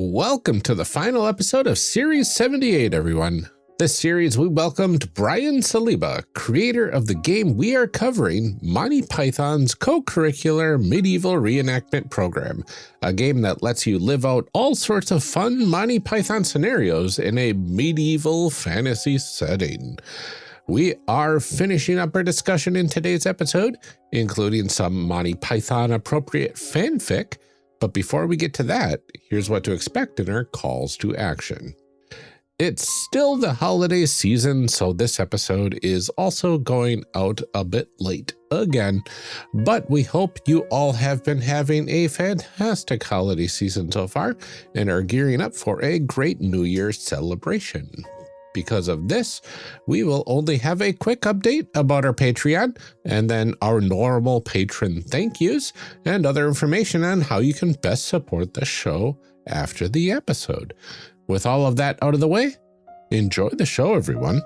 Welcome to the final episode of Series 78, everyone. This series, we welcomed Brian Saliba, creator of the game we are covering, Monty Python's Cocurricular Medieval Reenactment program, a game that lets you live out all sorts of fun Monty Python scenarios in a medieval fantasy setting. We are finishing up our discussion in today's episode, including some Monty Python appropriate fanfic. But before we get to that, here's what to expect in our calls to action. It's still the holiday season, so this episode is also going out a bit late again, but we hope you all have been having a fantastic holiday season so far and are gearing up for a great New Year's celebration. Because of this, we will only have a quick update about our Patreon and then our normal patron thank yous and other information on how you can best support the show after the episode. With all of that out of the way, enjoy the show, everyone.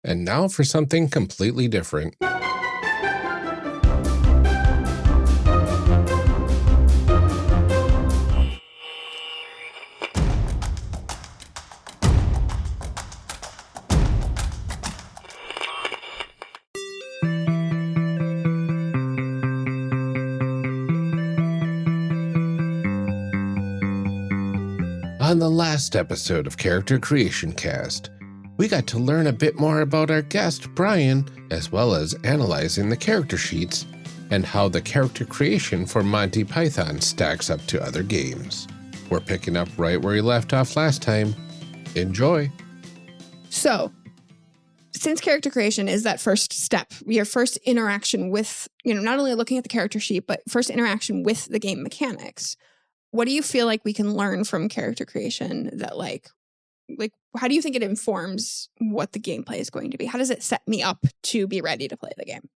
And now for something completely different. On the last episode of Character Creation Cast, we got to learn a bit more about our guest, Brian, as well as analyzing the character sheets and how the character creation for Monty Python stacks up to other games. We're picking up right where we left off last time. Enjoy. So, since character creation is that first step, your first interaction with, not only looking at the character sheet, but first interaction with the game mechanics, what do you feel like we can learn from character creation that like how do you think it informs what the gameplay is going to be? How does it set me up to be ready to play the game?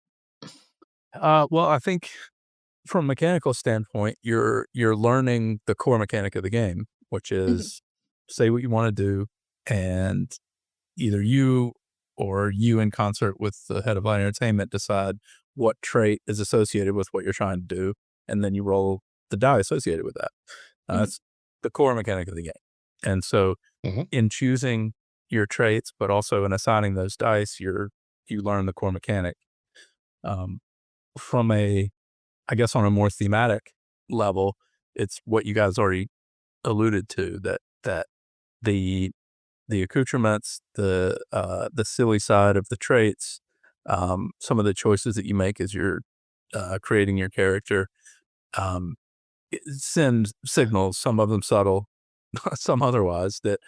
Well, I think from a mechanical standpoint, you're learning the core mechanic of the game, which is say what you want to do, and either you or you in concert with the head of light entertainment decide what trait is associated with what you're trying to do, and then you roll the die associated with that. That's the core mechanic of the game. And so in choosing your traits, but also in assigning those dice, you learn the core mechanic. From I guess on a more thematic level, it's what you guys already alluded to, that the accouterments, the silly side of the traits, some of the choices that you make as you're creating your character, send signals, some of them subtle, some otherwise, that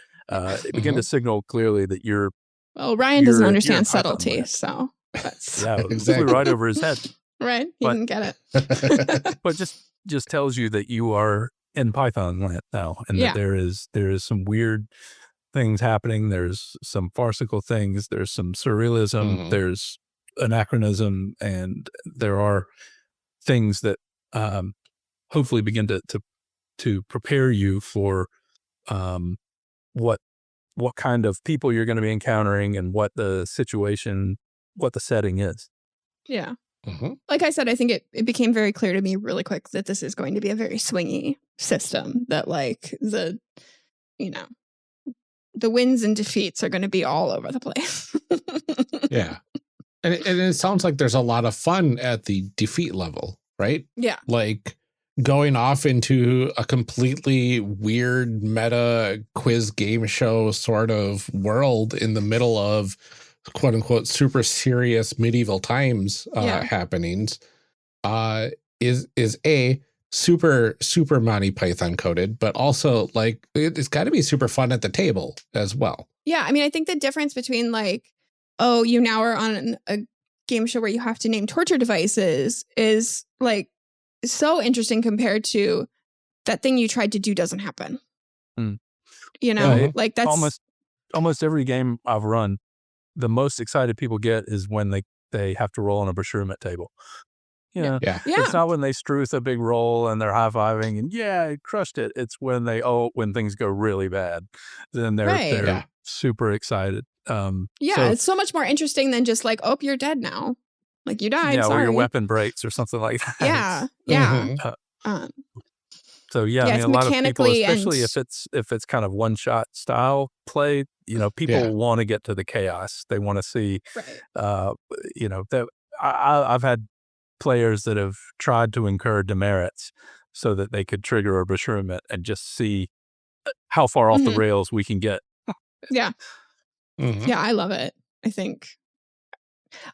begin to signal clearly that you're... Well, Ryan doesn't understand subtlety, so... That's... Yeah, exactly. Flew right over his head. Right, he didn't get it. But just tells you that you are in Python land now, and that there is some weird things happening. There's some farcical things. There's some surrealism. There's anachronism, and there are things that hopefully begin to prepare you for what kind of people you're going to be encountering and what the situation, what the setting is. Yeah. Like I said, I think it became very clear to me really quick that this is going to be a very swingy system, that like the wins and defeats are going to be all over the place. Yeah. And it sounds like there's a lot of fun at the defeat level, right? Yeah. Like going off into a completely weird meta quiz game show sort of world in the middle of quote unquote super serious medieval times happenings is a super Monty Python coded, but also like it's got to be super fun at the table as well. Yeah, I mean, I think the difference between like, oh, you now are on a game show where you have to name torture devices is like so interesting compared to that thing you tried to do doesn't happen. Like that's almost every game I've run, the most excited people get is when they have to roll on a Bashirmet table. Yeah. Yeah. It's not when they struth a big roll and they're high-fiving and I crushed it. It's when when things go really bad, then they're super excited. So, it's so much more interesting than just like, oh, you're dead now. Like you died. Sorry. or your weapon breaks or something like that. Yeah. So I mean, a lot of people, especially if it's kind of one-shot style play, people want to get to the chaos. They want to see, that I've had players that have tried to incur demerits so that they could trigger a beshrew and just see how far off the rails we can get. Yeah, I love it. I think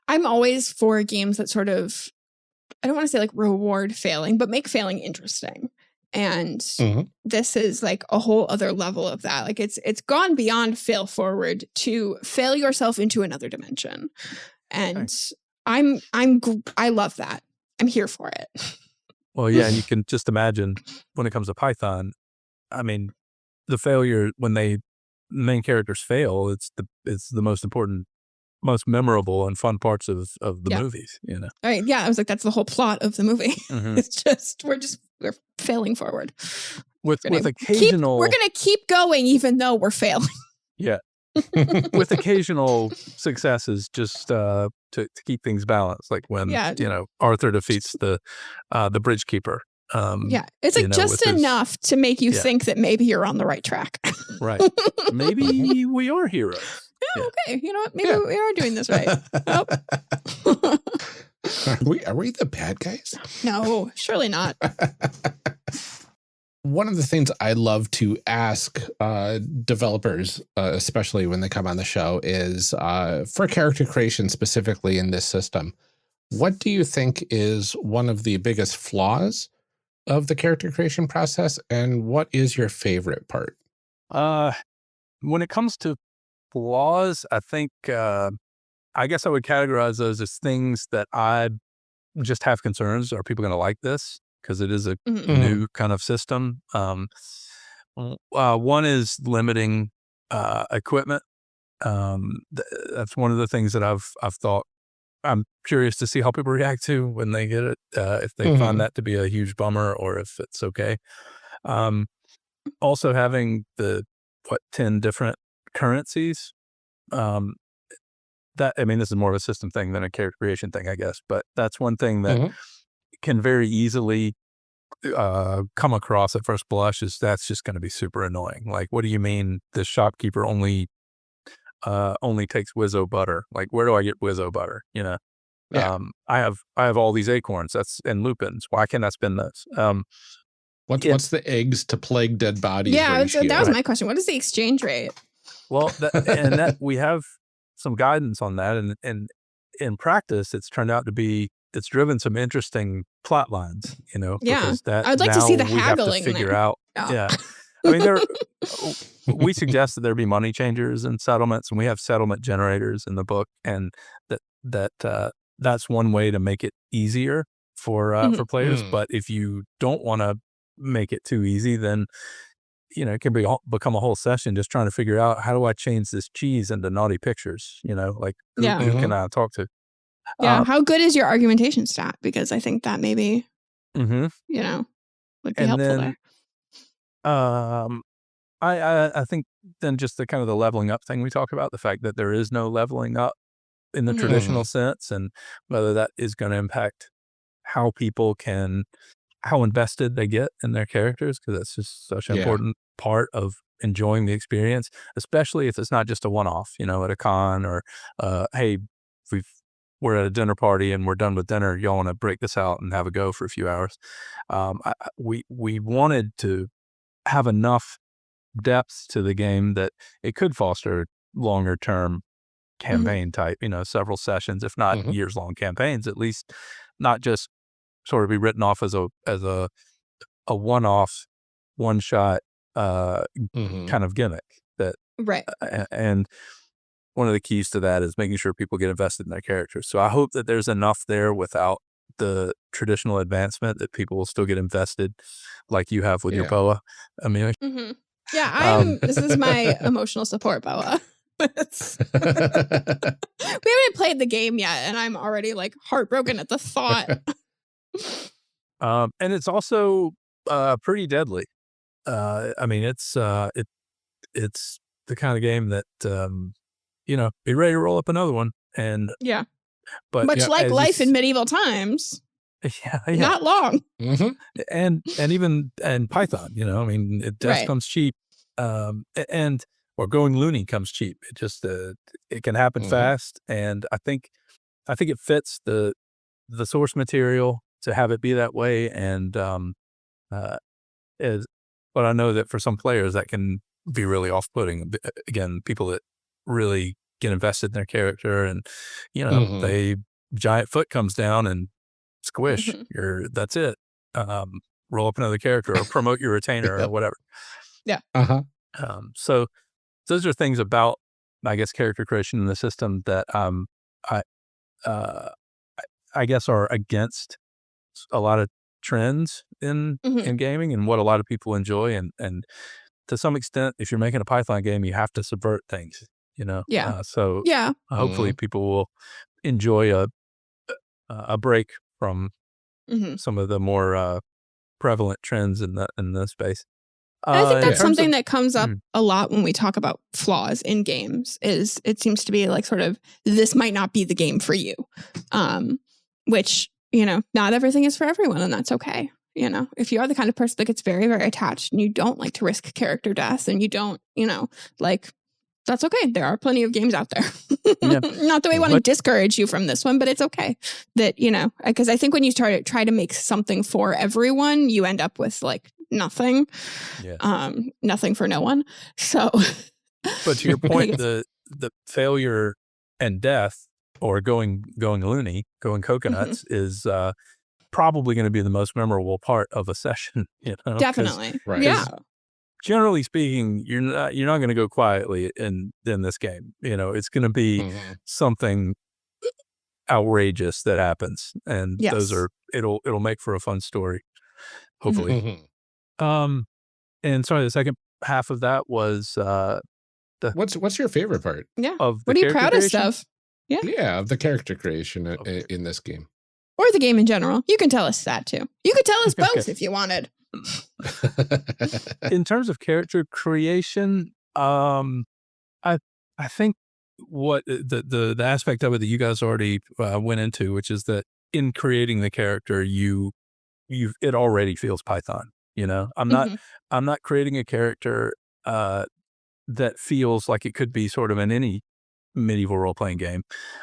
I'm always for games that sort of, I don't want to say like reward failing, but make failing interesting. And this is like a whole other level of that. Like it's gone beyond fail forward to fail yourself into another dimension. And I love that. I'm here for it. Well, and you can just imagine when it comes to Python, I mean, the failure when the main characters fail, it's the most important, most memorable and fun parts of the movies, Right. Yeah. I was like, that's the whole plot of the movie. It's just, we're failing forward. With occasional... we're going to keep going even though we're failing. Yeah. With occasional successes just to keep things balanced. Like when, Arthur defeats the bridge keeper. It's like just enough to make you think that maybe you're on the right track. Right. Maybe we are heroes. Okay. You know what? Maybe we are doing this right. Are we the bad guys? No, surely not. One of the things I love to ask developers, especially when they come on the show, is for character creation specifically in this system, what do you think is one of the biggest flaws of the character creation process, and what is your favorite part? When it comes to flaws, I think I guess I would categorize those as things that I just have concerns. Are people going to like this? Because it is a new kind of system. One is limiting equipment. That's one of the things that I've thought. I'm curious to see how people react to when they get it, if they find that to be a huge bummer or if it's okay. Also having 10 different currencies. This is more of a system thing than a character creation thing, I guess. But that's one thing that can very easily come across at first blush is that's just going to be super annoying. Like, what do you mean the shopkeeper only takes Wizzo butter? Like, where do I get Wizzo butter? I have all these acorns and lupins. Why can't I spend those? What's the eggs to plague dead bodies? Yeah, that was my question. What is the exchange rate? Well, we have some guidance on that, and in practice, it's turned out to be it's driven some interesting plot lines. Because I'd like to see the we haggling have to figure there. out. Yeah. I mean, we suggest that there be money changers and settlements, and we have settlement generators in the book, and that's one way to make it easier for players. But if you don't want to make it too easy, then it can become a whole session just trying to figure out how do I change this cheese into naughty pictures. Who can I talk to? Yeah, how good is your argumentation stat? Because I think that maybe would be helpful there. I think then just the kind of the leveling up thing we talk about, the fact that there is no leveling up in the traditional sense, and whether that is going to impact how invested they get in their characters, because that's just such an important part of enjoying the experience, especially if it's not just a one-off, at a con or, hey, we're at a dinner party and we're done with dinner. Y'all want to break this out and have a go for a few hours. We wanted to have enough depth to the game that it could foster longer term campaign type, several sessions, if not years long campaigns, at least not just sort of be written off as a one-off, one-shot kind of gimmick. That right. And one of the keys to that is making sure people get invested in their characters. So I hope that there's enough there without the traditional advancement that people will still get invested, like you have with your Boa, Amelia. Yeah, this is my emotional support, Boa. We haven't played the game yet, and I'm already like heartbroken at the thought And it's also pretty deadly. I mean, it's the kind of game that be ready to roll up another one. And yeah, but much like life in medieval times. Yeah. Not long. Mm-hmm. And even Python, I mean, death Right. comes cheap, or going loony comes cheap. It just it can happen fast, and I think it fits the source material to have it be that way, and but I know that for some players that can be really off-putting. Again, people that really get invested in their character, and they giant foot comes down and squish, that's it. Roll up another character or promote your retainer or whatever. Yeah. So those are things about, I guess, character creation in the system that I guess are against a lot of trends in gaming and what a lot of people enjoy, and to some extent, if you're making a Python game, you have to subvert things. Yeah. So Yeah. hopefully people will enjoy a break from some of the more prevalent trends in the space. And I think that's something that comes up a lot when we talk about flaws in games. Is it seems to be like sort of, this might not be the game for you, which not everything is for everyone, and that's okay. If you are the kind of person that gets very, very attached and you don't like to risk character death, and you don't, that's okay. There are plenty of games out there. Not that we want to discourage you from this one, but it's okay that, because I think when you try to make something for everyone, you end up with like nothing, nothing for no one. So, but to your point, the failure and death, or going loony, going coconuts is probably going to be the most memorable part of a session. Definitely. Right. Yeah. Generally speaking, you're not going to go quietly in this game. It's going to be something outrageous that happens, and those are it'll make for a fun story, hopefully. And sorry, the second half of that was what's your favorite part? Yeah. Of what are you proud creation? of stuff? Yeah, of the character creation in this game, or the game in general. You can tell us that too. You could tell us both if you wanted. In terms of character creation, I think what the aspect of it that you guys already went into, which is that in creating the character, it already feels Python. I'm not creating a character that feels like it could be sort of in any medieval role-playing game,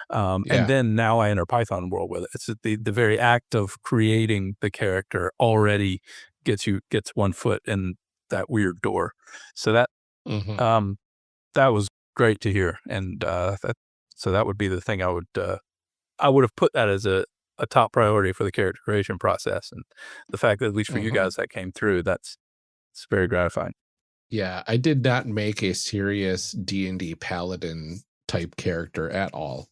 and then now I enter Python world with it. It's the very act of creating the character already gets one foot in that weird door. So that that was great to hear, and so that would be the thing I would have put that as a top priority for the character creation process, and the fact that at least for you guys that came through, it's very gratifying. Yeah, I did not make a serious D&D paladin type character at all.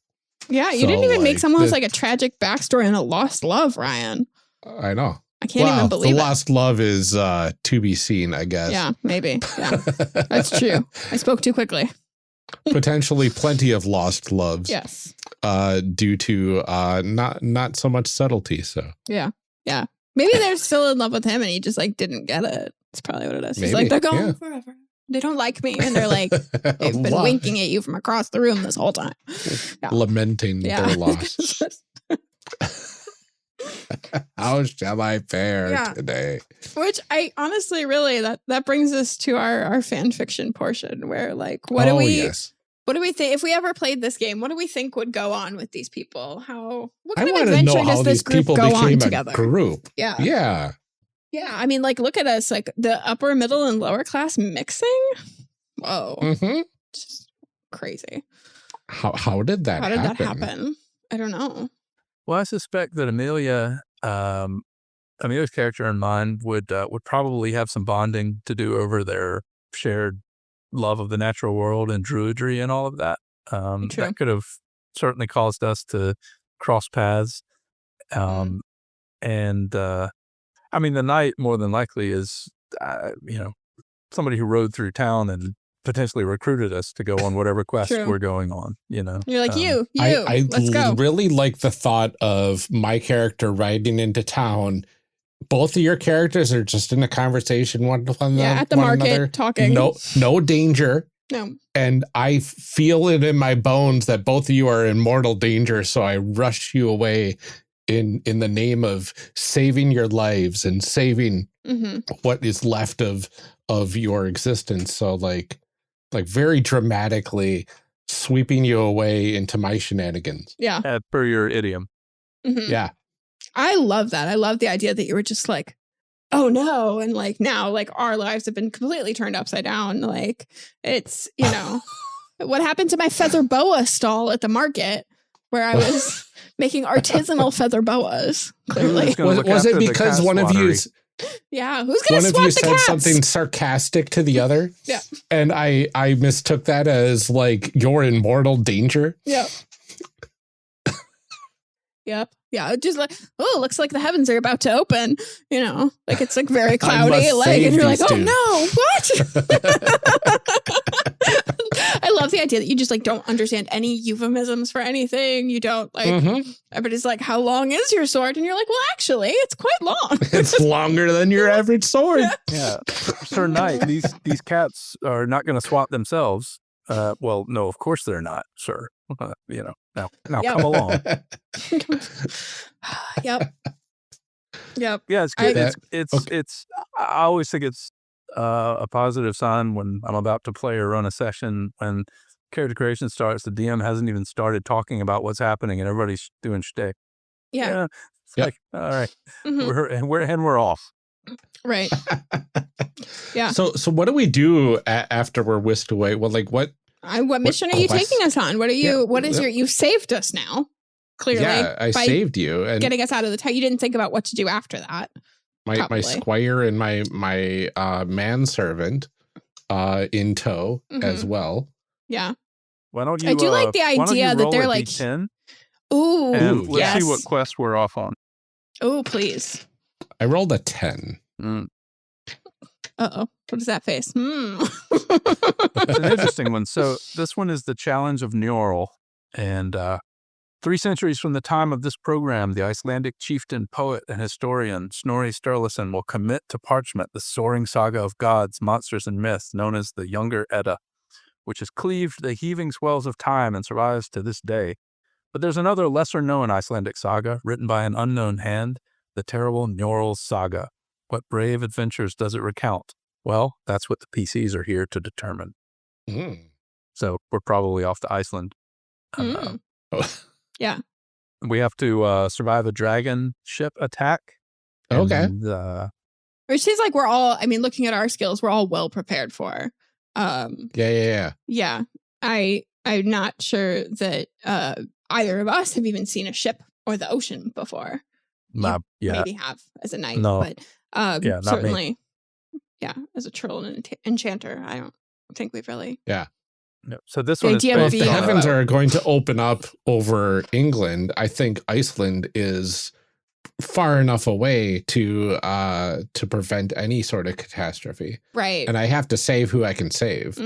Yeah, you didn't even make someone with like a tragic backstory and a lost love, Ryan. I know. I can't even believe the lost love is to be seen, I guess. Yeah, maybe. Yeah, that's true. I spoke too quickly. Potentially plenty of lost loves. Yes. Due to not so much subtlety. So yeah. Maybe they're still in love with him and he just like didn't get it. That's probably what it is. He's like, they're gone forever. They don't like me, and they're like, they've been winking at you from across the room this whole time. Yeah. Lamenting their loss. How shall I fare today? Which I honestly really that brings us to our fan fiction portion, where like what do we think if we ever played this game? What do we think would go on with these people? What kind of adventure does this group go on together? Group. Yeah. I mean, like, look at us, like the upper, middle, and lower class mixing. Whoa, just crazy. How did that happen? I don't know. Well, I suspect that Amelia's character and mine would probably have some bonding to do over their shared love of the natural world and druidry and all of that. That could have certainly caused us to cross paths. And I mean, the knight more than likely is, somebody who rode through town and potentially recruited us to go on whatever quest True. we're going on, you know. You're like, I let's go. really like the thought of my character riding into town. Both of your characters are just in a conversation at the market another. talking. No danger. No. And I feel it in my bones that both of you are in mortal danger. So I rush you away in the name of saving your lives and saving what is left of your existence. So like very dramatically sweeping you away into my shenanigans. Yeah. Per your idiom. Mm-hmm. Yeah. I love that. I love the idea that you were just like, oh no. And like now, like our lives have been completely turned upside down. Like it's, you know, what happened to my feather boa stall at the market where I was making artisanal feather boas, clearly. Was it because one of you... Yeah, who's going to swat the cats? One of you said something sarcastic to the other. Yeah. And I mistook that as like, you're in mortal danger. Yep. Yep. Yeah. Just like, oh, looks like the heavens are about to open. You know, like it's like very cloudy. Like, and you're like, oh no, what? I love the idea that you just like don't understand any euphemisms for anything. You don't like, everybody's like, how long is your sword? And you're like, well, actually, it's quite long. It's longer than your average sword. Yeah. Sir Knight, these cats are not going to swat themselves. Well, no, of course they're not, sir. You know, now come along. Yep. Yeah, it's good. It's. I always think it's a positive sign when I'm about to play or run a session. When character creation starts, the DM hasn't even started talking about what's happening, and everybody's doing shtick. Yeah. It's like, all right, we're off. Right. Yeah. So what do we do after we're whisked away? Well, like what mission are you taking us on? What are you? What is your? You saved us now. Clearly, yeah, I saved you and getting us out of the town. You didn't think about what to do after that. My squire and my manservant in tow as well. Yeah. Why don't you? I do like the idea that they're like D10, ooh, and let's see what quest we're off on. Oh, please. I rolled a 10. Uh-oh. What is that face? It's an interesting one. So this one is the Challenge of Njorl. And 3 centuries from the time of this program, the Icelandic chieftain, poet, and historian Snorri Sturluson will commit to parchment the soaring saga of gods, monsters, and myths known as the Younger Edda, which has cleaved the heaving swells of time and survives to this day. But there's another lesser-known Icelandic saga written by an unknown hand, the terrible Njorl saga. What brave adventures does it recount? Well, that's what the PCs are here to determine. So we're probably off to Iceland. Yeah. We have to survive a dragon ship attack. Okay. Which seems like we're all, I mean, looking at our skills, we're all well prepared for. Yeah. Yeah. I'm not sure that either of us have even seen a ship or the ocean before. Maybe have as a knight, but certainly, as a troll and an enchanter, I don't think we've really. Yeah. No. So this one is if the heavens are going to open up over England, I think Iceland is far enough away to prevent any sort of catastrophe. Right. And I have to save who I can save.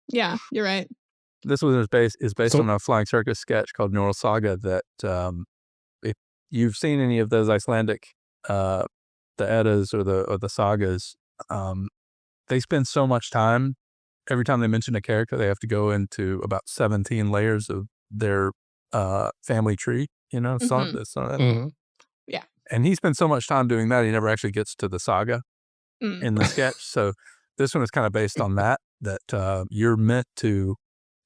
Yeah, you're right. This one is based on a Flying Circus sketch called Njorl Saga that if you've seen any of those Icelandic the Eddas or the sagas, they spend so much time. Every time they mention a character, they have to go into about 17 layers of their family tree, you know? Yeah. And he spends so much time doing that, he never actually gets to the saga in the sketch. So this one is kind of based on that you're meant to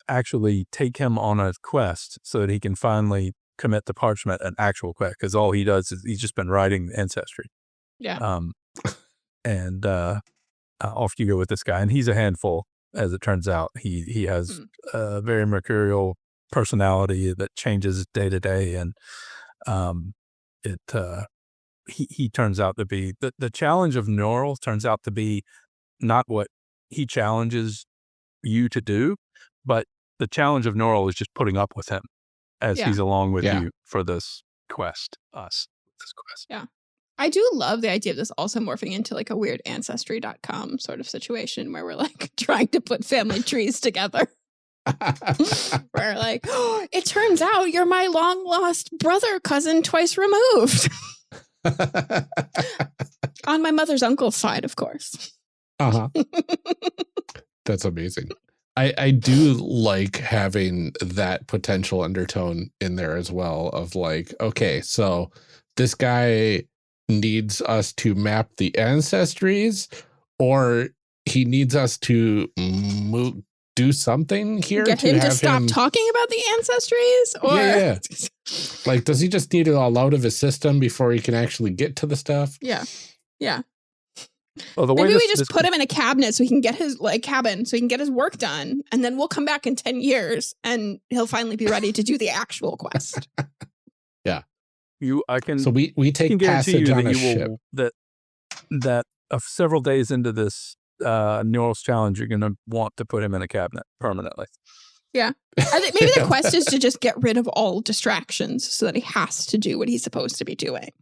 actually take him on a quest so that he can finally commit to parchment an actual quest, because all he does is he's just been writing ancestry. Yeah. And off you go with this guy. And he's a handful. As it turns out, he has a very mercurial personality that changes day to day, and he turns out to be the challenge of Njorl turns out to be not what he challenges you to do, but the challenge of Njorl is just putting up with him as he's along with you for this quest. Yeah. I do love the idea of this also morphing into like a weird ancestry.com sort of situation where we're like trying to put family trees together. Where like, oh, it turns out you're my long lost brother cousin twice removed. On my mother's uncle's side, of course. Uh-huh. That's amazing. I do like having that potential undertone in there as well of like, okay, so this guy needs us to map the ancestries, or he needs us to do something here. Get him to stop talking about the ancestries? Or yeah. Like, does he just need it all out of his system before he can actually get to the stuff? Yeah. Yeah. Well, maybe we just put him in a cabinet so he can get his cabin so he can get his work done, and then we'll come back in 10 years and he'll finally be ready to do the actual quest. Yeah. So we take passage on a ship. That several days into this Neurals challenge, you're going to want to put him in a cabinet permanently. Yeah. I think maybe the quest is to just get rid of all distractions so that he has to do what he's supposed to be doing.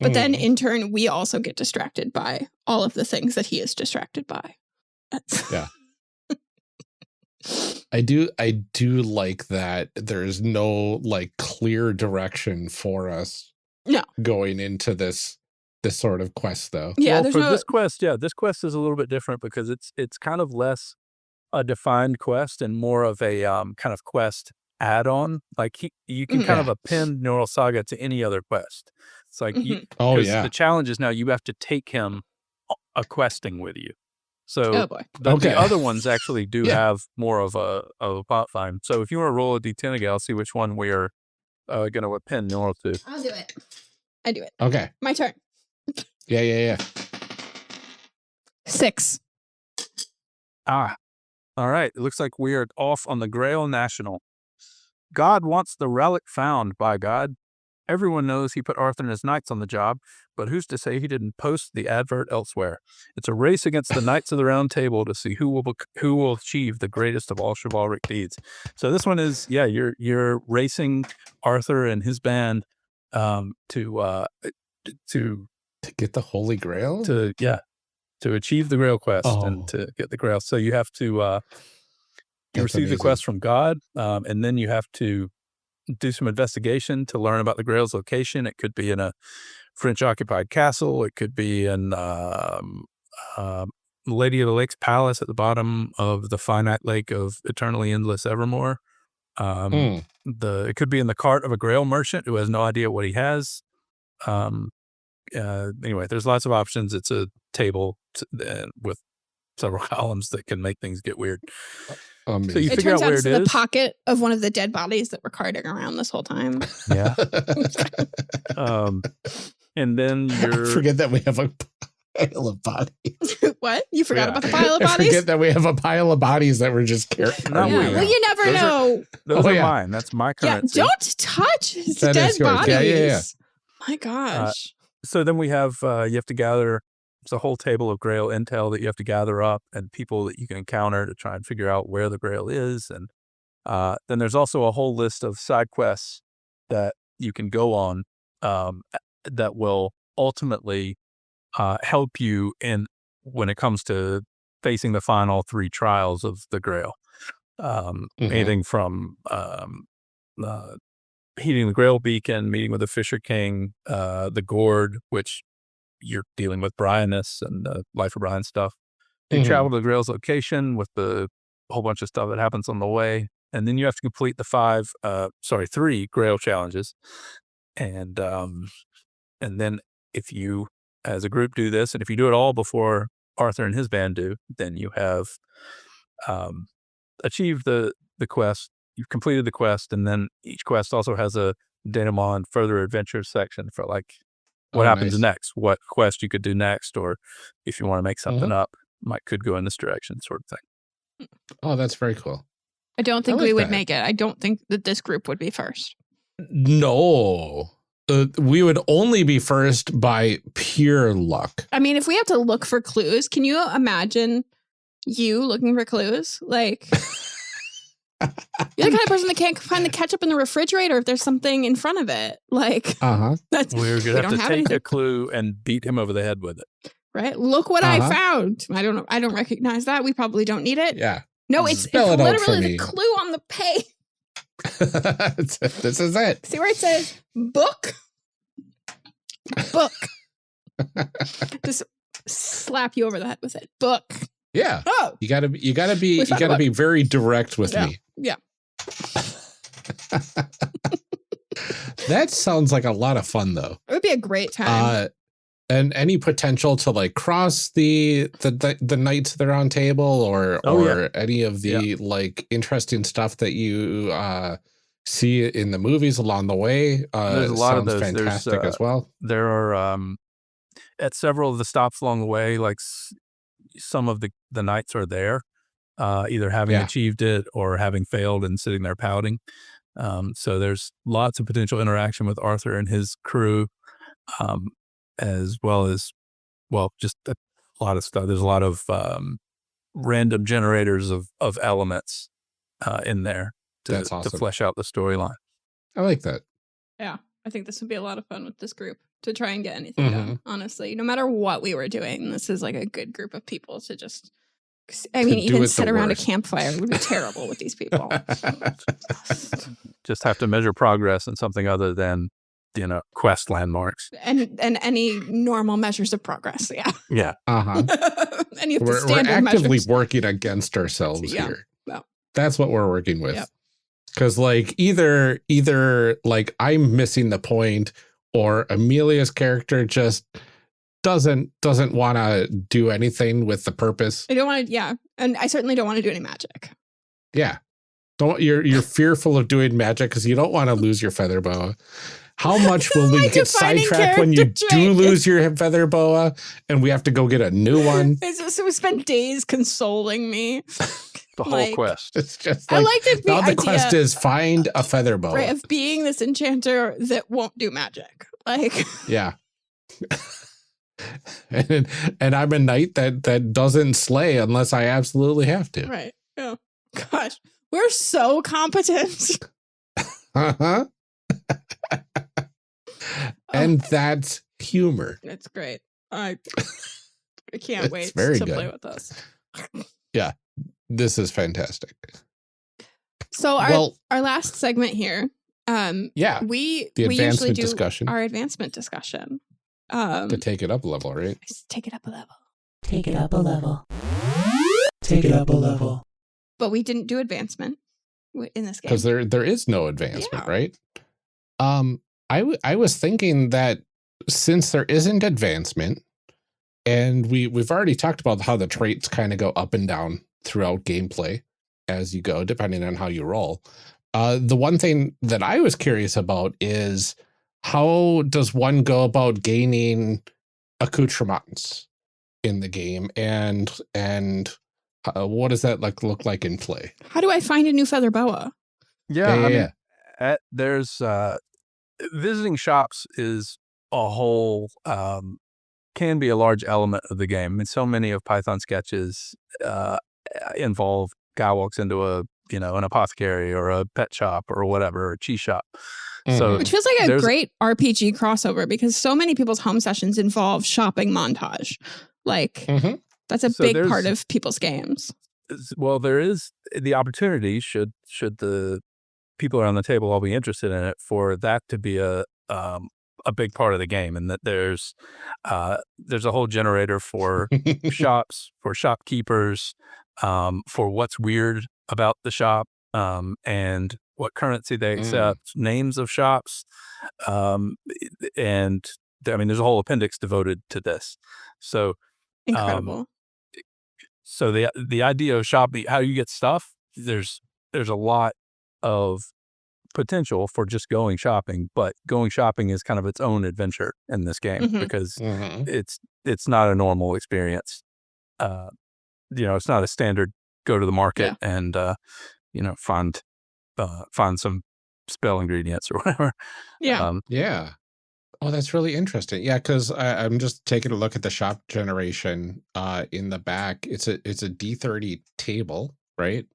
But then in turn, we also get distracted by all of the things that he is distracted by. Yeah. I do like that there's no like clear direction for us going into this sort of quest though. Yeah, well, this quest is a little bit different because it's kind of less a defined quest and more of a kind of quest add-on. Like you can kind of append Neural Saga to any other quest. It's like the challenge is now you have to take him a questing with you. So the other ones actually do have more of a plot line. So if you want to roll a D10 again, I'll see which one we are going to append Neural to. I'll do it. I do it. Okay. My turn. Yeah. 6. All right. It looks like we are off on the Grail National. God wants the relic found, by God. Everyone knows he put Arthur and his knights on the job, but who's to say he didn't post the advert elsewhere? It's a race against the Knights of the Round Table to see who will achieve the greatest of all chivalric deeds. So this one is, you're racing Arthur and his band to get the Holy Grail? To achieve the Grail quest and to get the Grail. So you have to receive the quest from God, and then you have to do some investigation to learn about the Grail's location. It could be in a French-occupied castle. It could be in Lady of the Lake's palace at the bottom of the finite lake of eternally endless evermore. It could be in the cart of a Grail merchant who has no idea what he has. Anyway, there's lots of options. It's a table with several columns that can make things get weird. So you figure out where it is. The pocket of one of the dead bodies that we're carting around this whole time. Yeah. And then I forget that we have a pile of bodies. What? You forgot about the pile of bodies? I forget that we have a pile of bodies that we're just carrying. Well, you never know. Those are mine. That's my currency. Yeah, don't touch his dead bodies. Yeah. My gosh. So then we have, you have to gather, it's a whole table of Grail intel that you have to gather up and people that you can encounter to try and figure out where the Grail is. And then there's also a whole list of side quests that you can go on that will ultimately help you when it comes to facing the final 3 trials of the Grail. Anything from heating the Grail beacon, meeting with the Fisher King, the Gourd, which you're dealing with Brianness and the Life of Brian stuff. You travel to the Grail's location with the whole bunch of stuff that happens on the way. And then you have to complete the 3 Grail challenges. And then if you, as a group, do this, and if you do it all before Arthur and his band do, then you have achieved the quest. You've completed the quest, and then each quest also has a denouement and further adventures section for like what happens next, what quest you could do next, or if you want to make something up, could go in this direction, sort of thing. Oh, that's very cool. I don't think we would make it. I don't think that this group would be first. No. We would only be first by pure luck. I mean, if we have to look for clues, can you imagine you looking for clues? Like, You're the kind of person that can't find the ketchup in the refrigerator if there's something in front of it. Like, that's We're going to have to take anything. a clue and beat him over the head with it. Right? Look what I found. I don't know. I don't recognize that. We probably don't need it. Yeah. No, it's literally the clue on the page. This is it. See where it says book? Book. Just slap you over the head with it. Book. Yeah. Oh. You gotta be very direct with me. Yeah. That sounds like a lot of fun though. It would be a great time. And any potential to like cross the knights that are on table or any of the like interesting stuff that you see in the movies along the way. There's a lot of those. Fantastic as well. There are at several of the stops along the way, like some of the knights are there, either having achieved it or having failed and sitting there pouting. So there's lots of potential interaction with Arthur and his crew. As well as, just a lot of stuff. There's a lot of random generators of elements in there to flesh out the storyline. I like that. Yeah, I think this would be a lot of fun with this group to try and get anything done. Honestly, no matter what we were doing, this is like a good group of people to just. I mean, even sit around a campfire would be terrible with these people. Just have to measure progress in something other than. Quest landmarks and any normal measures of progress. Yeah. Any of the we're standard actively measures. working against ourselves here. Well, that's what we're working with. Because like either like I'm missing the point, or Amelia's character just doesn't want to do anything with the purpose. I don't want to. Yeah, and I certainly don't want to do any magic. Yeah, you're fearful of doing magic because you don't want to lose your feather boa. How much will we get sidetracked when you do lose your feather boa and we have to go get a new one? It's spent days consoling me. The whole quest. It's just like, I like the now the quest is find a feather boa. Right, of being this enchanter that won't do magic. Like, yeah. and I'm a knight that doesn't slay unless I absolutely have to. Right. Oh, gosh. We're so competent. Uh-huh. And that's humor. It's great. I can't wait to play with us. Yeah, this is fantastic. So our last segment here, we usually do discussion. Our advancement discussion. To take it up a level, right? Take it up a level. Take it up a level. Take it up a level. But we didn't do advancement in this game because there is no advancement, right? I was thinking that since there isn't advancement, and we've already talked about how the traits kind of go up and down throughout gameplay as you go, depending on how you roll. The one thing that I was curious about is how does one go about gaining accoutrements in the game, and what does that look like in play? How do I find a new feather boa? Yeah. There's visiting shops is a whole can be a large element of the game. I mean, so many of Python sketches involve guy walks into an apothecary or a pet shop or whatever, or a cheese shop. So which feels like a great RPG crossover because so many people's home sessions involve shopping montage. Like that's a big part of people's games. Well, there is the opportunity should the people around the table all be interested in it for that to be a big part of the game, and that there's a whole generator for shops, for shopkeepers, for what's weird about the shop, and what currency they accept, names of shops, and I mean, there's a whole appendix devoted to this. So incredible. So the idea of shopping, how you get stuff, there's a lot of potential for just going shopping, but going shopping is kind of its own adventure in this game because it's not a normal experience. It's not a standard go to the market and find some spell ingredients or whatever. Yeah. Oh, that's really interesting. Yeah, because I'm just taking a look at the shop generation in the back. It's a D30 table, right?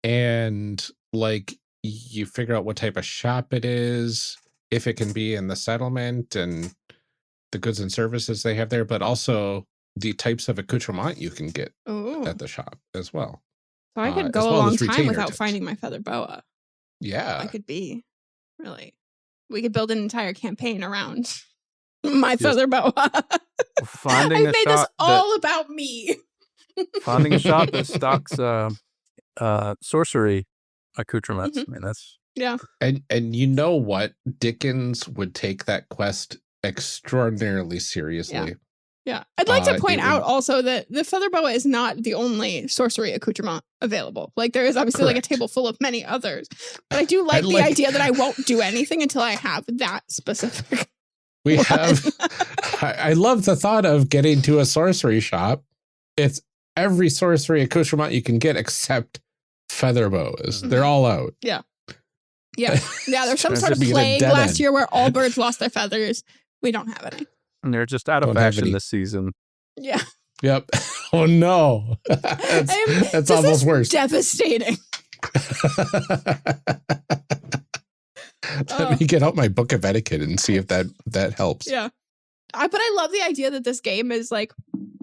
And like you figure out what type of shop it is, if it can be in the settlement and the goods and services they have there, but also the types of accoutrement you can get at the shop as well. So I could go a long time without finding my feather boa. Yeah. I could be, really. We could build an entire campaign around my feather boa. I made this all about me. Finding a shop that stocks sorcery accoutrements. I mean, that's... Yeah. And you know what? Dickens would take that quest extraordinarily seriously. Yeah. I'd like to point out also that the feather boa is not the only sorcery accoutrement available. Like, there is obviously like a table full of many others. But I do like the idea that I won't do anything until I have that specific We have... I love the thought of getting to a sorcery shop. It's every sorcery accoutrement you can get except feather boas. They're all out. Yeah. Yeah. Yeah, there's some sort of plague last year where all birds lost their feathers. We don't have any. And they're just out of fashion this season. Yeah. Yep. Oh, no. That's almost worse. Devastating. Let me get out my book of etiquette and see if that helps. Yeah. But I love the idea that this game is like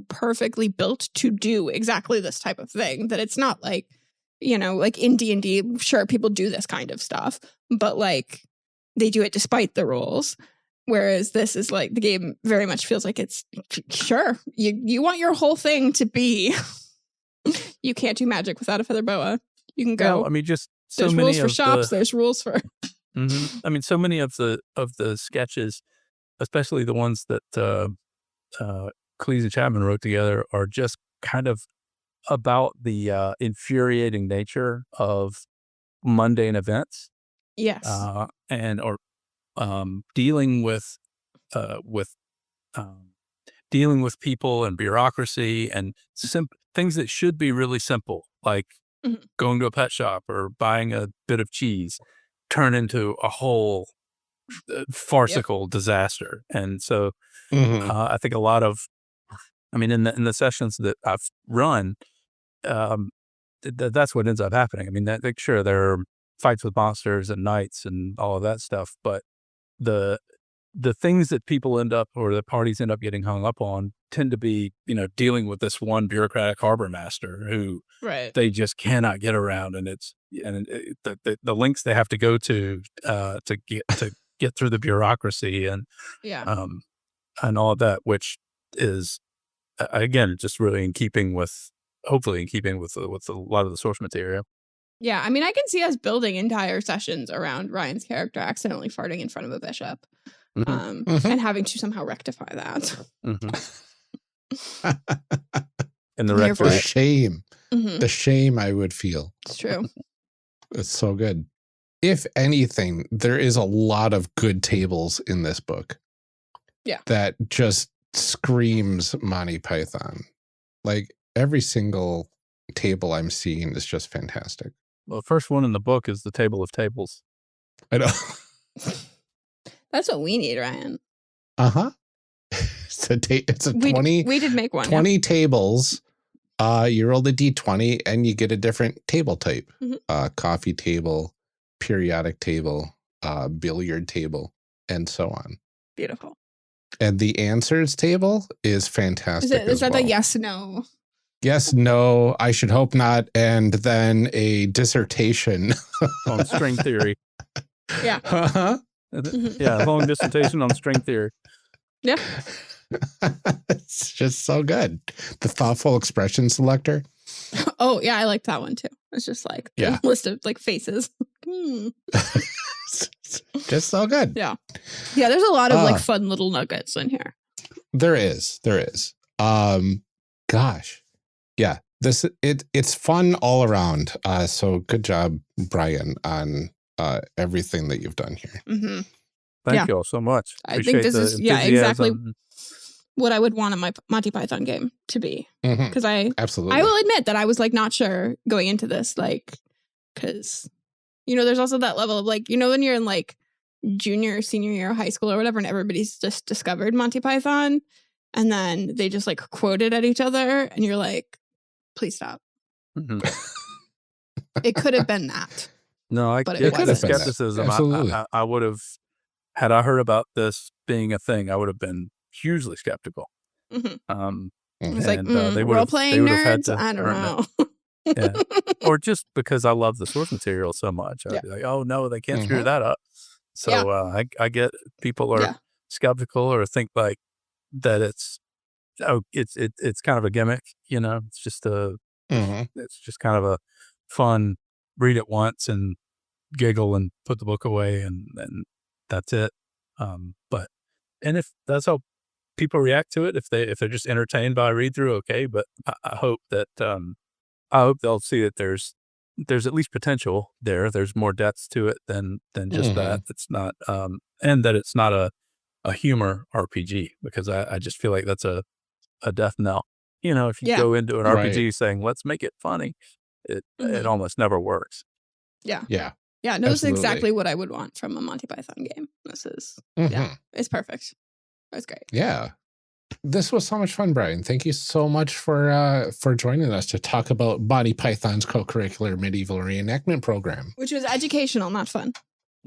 perfectly built to do exactly this type of thing. That it's not like, you know, like in D&D, sure, people do this kind of stuff, but like they do it despite the rules. Whereas this is like, the game very much feels like it's, sure, you want your whole thing to be, you can't do magic without a feather boa. You can go. No, I mean, just so there's many rules for shops, there's rules for... I mean, so many of the sketches, especially the ones that Cleese and Chapman wrote together, are just kind of about the infuriating nature of mundane events. Yes. Dealing with people and bureaucracy and things that should be really simple, like going to a pet shop or buying a bit of cheese, turn into a whole farcical disaster. And so I think a lot of, I mean, in the sessions that I've run, that's what ends up happening. I mean, sure, there are fights with monsters and knights and all of that stuff, but the things that people end up, or the parties end up getting hung up on, tend to be, you know, dealing with this one bureaucratic harbor master who they just cannot get around, and the lengths they have to go to get through the bureaucracy and all of that, which is again just really hopefully in keeping with a lot of the source material. Yeah, I mean, I can see us building entire sessions around Ryan's character accidentally farting in front of a bishop, and having to somehow rectify that. And the shame, the shame I would feel. It's true. It's so good. If anything, there is a lot of good tables in this book. Yeah, that just screams Monty Python. Like every single table I'm seeing is just fantastic. Well, the first one in the book is the Table of Tables. I know. That's what we need, Ryan. It's a 20. We did make one. 20 tables. You roll the D20 and you get a different table type. Coffee table, periodic table, billiard table, and so on. Beautiful. And the answers table is fantastic. Is that the yes, no? Yes, no, I should hope not. And then a dissertation on string theory. Yeah. Yeah, a long dissertation on string theory. Yeah. It's just so good. The thoughtful expression selector. Oh, yeah, I like that one too. It's just like a list of like faces. Just so good. Yeah. Yeah, there's a lot of like fun little nuggets in here. There is. Gosh. Yeah, it's fun all around. So good job, Brian, on everything that you've done here. Thank you all so much. I think this is exactly what I would want a Monty Python game to be. Because I will admit that I was like not sure going into this, like, because you know there's also that level of like, you know, when you're in like junior or senior year of high school or whatever, and everybody's just discovered Monty Python, and then they just like quote it at each other, and you're like, please stop. It could have been that. No, I But it get could the have been that. skepticism. Absolutely. I would have, had I heard about this being a thing, I would have been hugely skeptical. Mhm. Um, It's like, and they would role have playing had nerds. to I don't earn it. know. Yeah. Or just because I love the source material so much, I'd Yeah. be like, oh no, they can't screw Mhm. that up. So I get people are Yeah. skeptical or think like that it's kind of a gimmick, you know. It's just Mhm. it's just kind of a fun read it once and giggle and put the book away and that's it. But and if that's how people react to it, if they're just entertained by a read through, okay. But I hope that I hope they'll see that there's at least potential there. There's more depths to it than just that. It's not and that it's not a humor RPG, because I just feel like that's a death knell. You know, if you Yeah. go into an Right. RPG saying let's make it funny, it Mhm. almost never works. Yeah. Yeah. Yeah. No, this is Absolutely. exactly what I would want from a Monty Python game. This is, Mhm. it's perfect. It's great. Yeah. This was so much fun, Brian. Thank you so much for joining us to talk about Monty Python's co-curricular medieval reenactment program. Which was educational, not fun.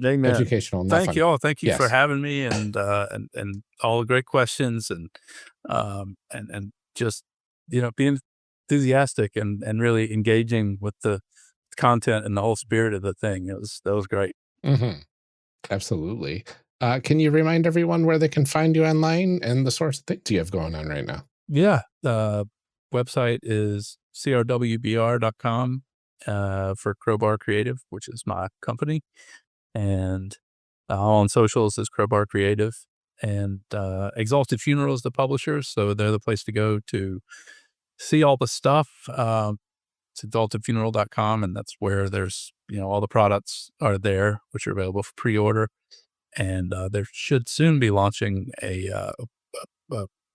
Amen. Educational, not Thank fun. you all. Thank you for Yes. having me and all the great questions and just, you know, being enthusiastic and really engaging with the content and the whole spirit of the thing. That was great. Mhm. Absolutely. Can you remind everyone where they can find you online and the sorts of things you have going on right now? Yeah. The website is crwbr.com for Crowbar Creative, which is my company. And all on socials is Crowbar Creative. And Exalted Funeral is the publisher, so they're the place to go to see all the stuff. It's exaltedfuneral.com, and that's where there's, you know, all the products are there, which are available for pre-order. And there should soon be launching a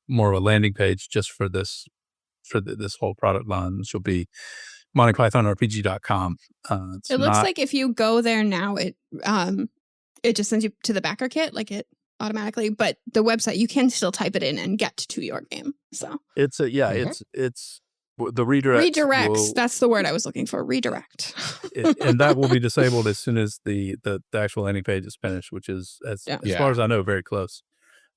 more of a landing page just for this whole product line, which will be MontyPythonRPG.com. It looks like if you go there now, it just sends you to the backer kit, like it automatically. But the website, you can still type it in and get to your game. So it's the redirects. Redirects. That's the word I was looking for. Redirect. And that will be disabled as soon as the actual landing page is finished, which is as far as I know, very close.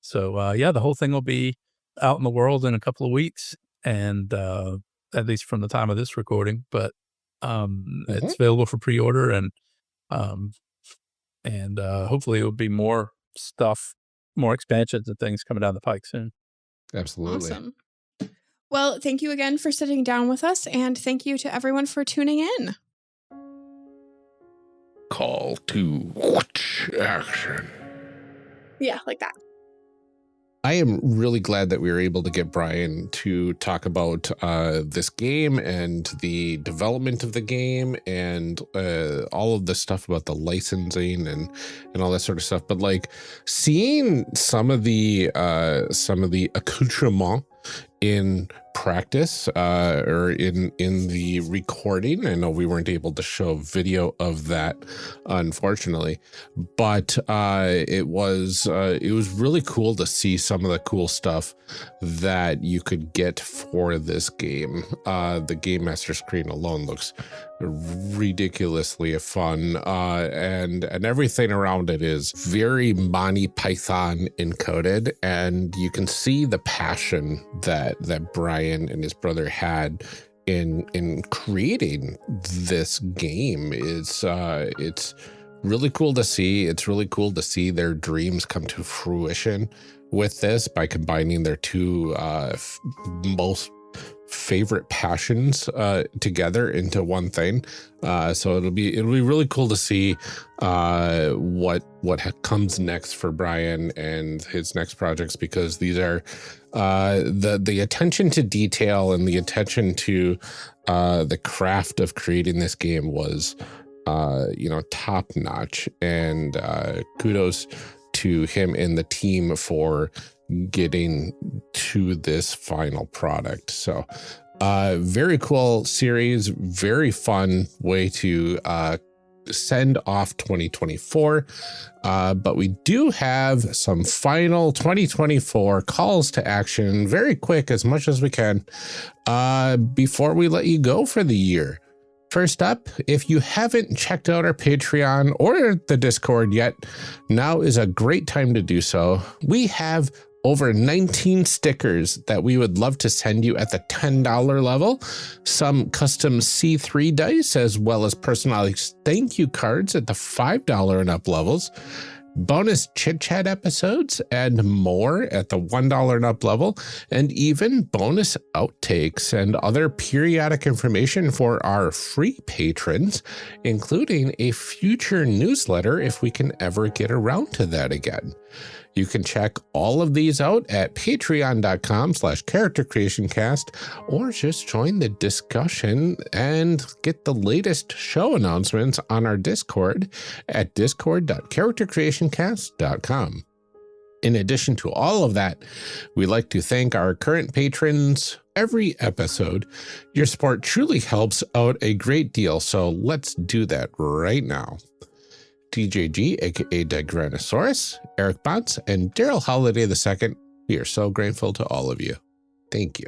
So the whole thing will be out in the world in a couple of weeks, and at least from the time of this recording. But it's available for pre-order, and hopefully it will be more stuff, more expansions and things coming down the pike soon. Absolutely. Awesome. Well, thank you again for sitting down with us, and thank you to everyone for tuning in. Call to action. Yeah, like that. I am really glad that we were able to get Brian to talk about this game and the development of the game and all of the stuff about the licensing and all that sort of stuff. But like seeing some of the accoutrements in practice or in the recording. I know we weren't able to show video of that, unfortunately, but it was really cool to see some of the cool stuff that you could get for this game. The Game Master screen alone looks ridiculously fun, and everything around it is very Monty Python encoded, and you can see the passion that Brian and his brother had in creating this game. It's really cool to see. It's really cool to see their dreams come to fruition with this by combining their two most favorite passions together into one thing. So it'll be really cool to see what comes next for Brian and his next projects, because these are the attention to detail and the attention to the craft of creating this game was top notch, and kudos to him and the team for getting to this final product. So very cool series, very fun way to send off 2024, but we do have some final 2024 calls to action, very quick, as much as we can, before we let you go for the year. First up, if you haven't checked out our Patreon or the Discord yet, now is a great time to do so. We have over 19 stickers that we would love to send you at the $10 level, some custom C3 dice, as well as personalized thank you cards at the $5 and up levels, bonus chit chat episodes and more at the $1 and up level, and even bonus outtakes and other periodic information for our free patrons, including a future newsletter if we can ever get around to that again. You can check all of these out at patreon.com/charactercreationcast, or just join the discussion and get the latest show announcements on our Discord at discord.charactercreationcast.com. In addition to all of that, we'd like to thank our current patrons every episode. Your support truly helps out a great deal, so let's do that right now. DJG, aka Degranosaurus, Eric Bontz, and Daryl Holiday II, we are so grateful to all of you. Thank you.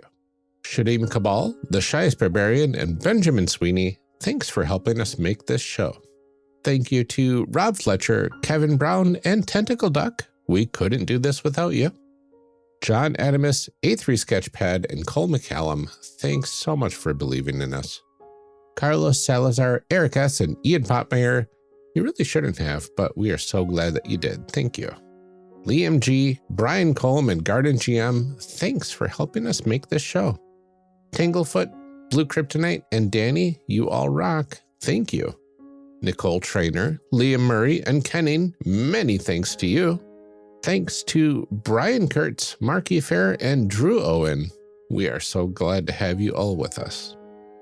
Shadim Cabal, The Shyest Barbarian, and Benjamin Sweeney, thanks for helping us make this show. Thank you to Rob Fletcher, Kevin Brown, and Tentacle Duck. We couldn't do this without you. John Adamus, A3 Sketchpad, and Cole McCallum, thanks so much for believing in us. Carlos Salazar, Eric S., and Ian Potmeyer, you really shouldn't have, but we are so glad that you did. Thank you. Liam G., Brian Colm, and Garden GM, thanks for helping us make this show. Tanglefoot, Blue Kryptonite, and Danny, you all rock. Thank you. Nicole Trainer, Liam Murray, and Kenning, many thanks to you. Thanks to Brian Kurtz, Marky Fair, and Drew Owen. We are so glad to have you all with us.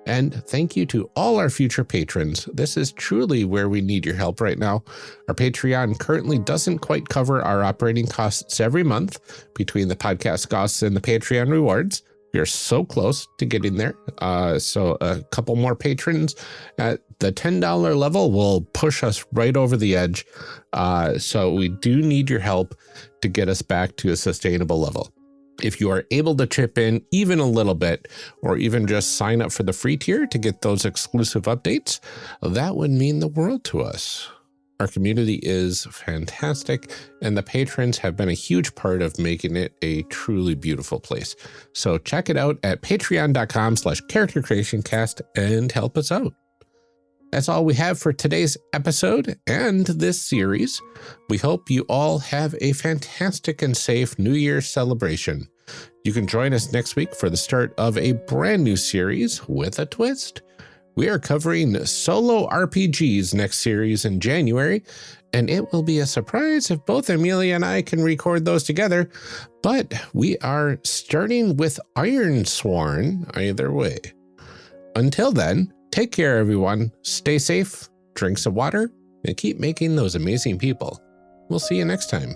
And thank you to all our future patrons. This is truly where we need your help right now. Our Patreon currently doesn't quite cover our operating costs every month between the podcast costs and the Patreon rewards. We are so close to getting there. So a couple more patrons at the $10 level will push us right over the edge. So we do need your help to get us back to a sustainable level. If you are able to chip in even a little bit, or even just sign up for the free tier to get those exclusive updates, that would mean the world to us. Our community is fantastic, and the patrons have been a huge part of making it a truly beautiful place. So check it out at patreon.com/charactercreationcast and help us out. That's all we have for today's episode and this series. We hope you all have a fantastic and safe New Year's celebration. You can join us next week for the start of a brand new series with a twist. We are covering solo RPGs next series in January, and it will be a surprise if both Amelia and I can record those together, but we are starting with Ironsworn either way. Until then, take care, everyone. Stay safe, drink some water, and keep making those amazing people. We'll see you next time.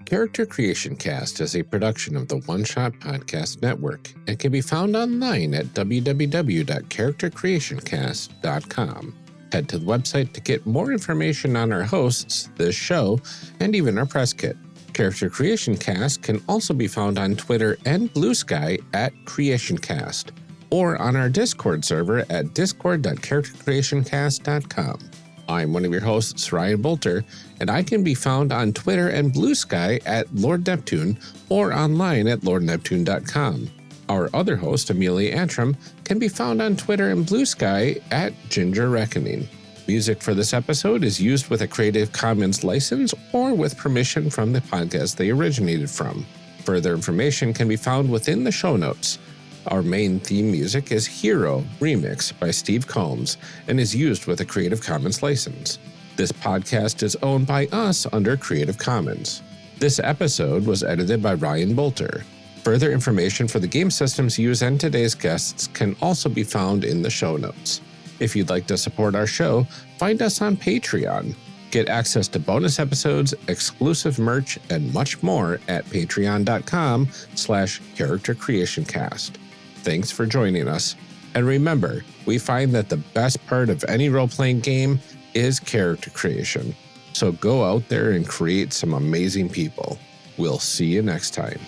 Character Creation Cast is a production of the One Shot Podcast Network and can be found online at www.charactercreationcast.com. Head to the website to get more information on our hosts, this show, and even our press kit. Character Creation Cast can also be found on Twitter and Bluesky at CreationCast, or on our Discord server at discord.charactercreationcast.com. I'm one of your hosts, Ryan Boelter, and I can be found on Twitter and Bluesky at Lord Neptune or online at lordneptune.com. Our other host, Amelia Antrim, can be found on Twitter and Bluesky at Ginger Reckoning. Music for this episode is used with a Creative Commons license or with permission from the podcast they originated from. Further information can be found within the show notes. Our main theme music is Hero Remix by Steve Combs and is used with a Creative Commons license. This podcast is owned by us under Creative Commons. This episode was edited by Ryan Boelter. Further information for the game systems used and today's guests can also be found in the show notes. If you'd like to support our show, find us on Patreon. Get access to bonus episodes, exclusive merch, and much more at patreon.com/charactercreationcast. Thanks for joining us. And remember, we find that the best part of any role-playing game is character creation. So go out there and create some amazing people. We'll see you next time.